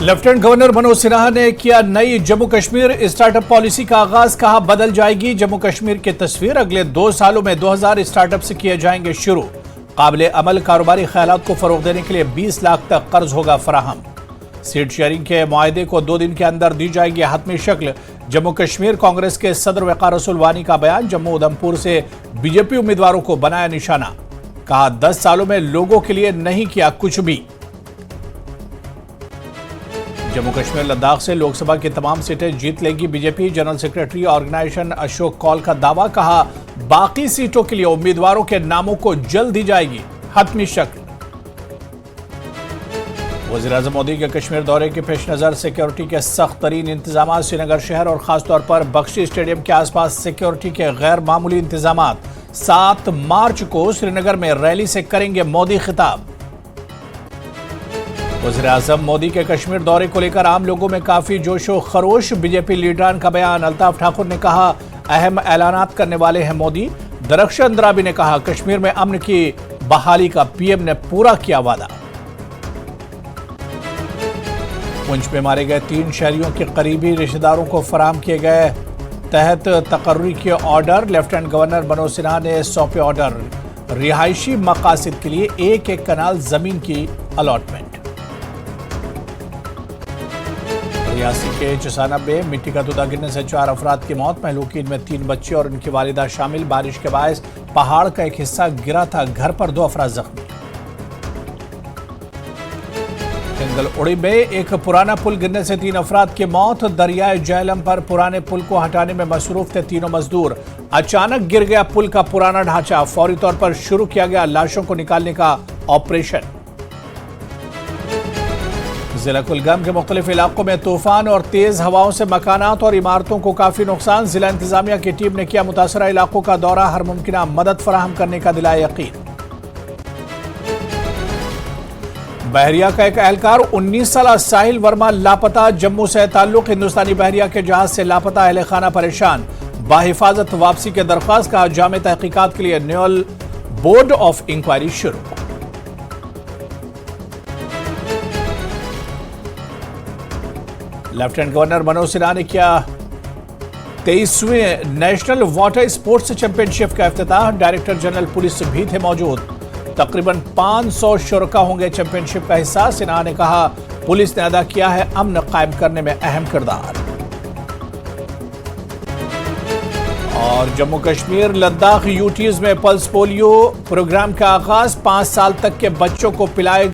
Lieutenant governor Manoj Sinha نے کیا نئی Jammu Kashmir start up policy کا آغاز، کہا بدل جائے گی جموں کشمیر کی تصویر، اگلے 2 سالوں میں 2000 اسٹارٹ اپ سے کیے جائیں گے شروع، قابل عمل کاروباری خیالات کو فروغ دینے کے لیے 20 لاکھ تک قرض ہوگا فراہم، سیٹ شیئرنگ کے معاہدے کو 2 دن کے اندر دی جائے گی حتمی شکل، جموں کشمیر کانگریس کے صدر وقار رسول وانی کا بیان، جموں ادھمپور سے بی جے پی امیدواروں کو بنایا نشانہ، کہا 10 سالوں میں لوگوں کے لیے نہیں کیا کچھ بھی۔ جموں کشمیر لداخ سے لوک سبھا کی تمام سیٹیں جیت لے گی بی جے پی، جنرل سیکریٹری آرگنائزیشن اشوک کول کا دعویٰ، کہا باقی سیٹوں کے لیے امیدواروں کے ناموں کو جلد دی جائے گی حتمی شکل۔ وزیراعظم مودی کے کشمیر دورے کے پیش نظر سیکیورٹی کے سخت ترین انتظامات، سری نگر شہر اور خاص طور پر بخشی اسٹیڈیم کے آس پاس سیکیورٹی کے غیر معمولی انتظامات، 7 مارچ کو سری نگر میں ریلی سے کریں گے مودی خطاب۔ وزیراعظم مودی کے کشمیر دورے کو لے کر عام لوگوں میں کافی جوش و خروش، بی جے پی لیڈران کا بیان، الطاف ٹھاکر نے کہا اہم اعلانات کرنے والے ہیں مودی، درخشان درابی نے کہا کشمیر میں امن کی بحالی کا پی ایم نے پورا کیا وعدہ۔ پنچ میں مارے گئے 3 شہریوں کے قریبی رشتہ داروں کو فراہم کیے گئے تحت تقرری کے order, lieutenant governor Manoj Sinha نے سونپے آرڈر، رہائشی مقاصد کے لیے 1 کنال زمین کی الاٹمنٹ۔ ریاسی کے چسانہ میں مٹی کا تودہ گرنے سے 4 افراد کی موت، مہلوکین میں 3 بچے اور ان کی والدہ شامل، بارش کے باعث پہاڑ کا ایک حصہ گرا تھا، گھر پر 2 افراد زخمی۔ کنگل اڑی میں ایک پرانا پل گرنے سے 3 افراد کی موت، دریائے جہلم پر پرانے پل کو ہٹانے میں مصروف تھے تینوں مزدور، اچانک گر گیا پل کا پرانا ڈھانچہ، فوری طور پر شروع کیا گیا لاشوں کو نکالنے کا آپریشن۔ ضلع کلگام کے مختلف علاقوں میں طوفان اور تیز ہواؤں سے مکانات اور عمارتوں کو کافی نقصان، ضلع انتظامیہ کی ٹیم نے کیا متاثرہ علاقوں کا دورہ، ہر ممکنہ مدد فراہم کرنے کا دلایا یقین۔ بحریہ کا ایک اہلکار 19 سالہ ساحل ورما لاپتہ، جموں سے تعلق ہندوستانی بحریہ کے جہاز سے لاپتہ اہل خانہ پریشان، باحفاظت واپسی کے درخواست، کا جامع تحقیقات کے لیے نیول بورڈ آف انکوائری شروع۔ لیفٹیننٹ گورنر منوج سنہا نے کیا 23ویں نیشنل واٹر اسپورٹس چیمپئن شپ کا افتتاح، ڈائریکٹر جنرل پولیس بھی تھے موجود، تقریباً 500 شرکا ہوں گے چیمپئن شپ کا حصہ، سنہا نے کہا پولیس نے ادا کیا ہے امن قائم کرنے میں اہم کردار۔ اور جموں کشمیر لداخ یوٹیز میں پلس پولیو پروگرام کا آغاز، 5 سال تک کے بچوں کو پلائے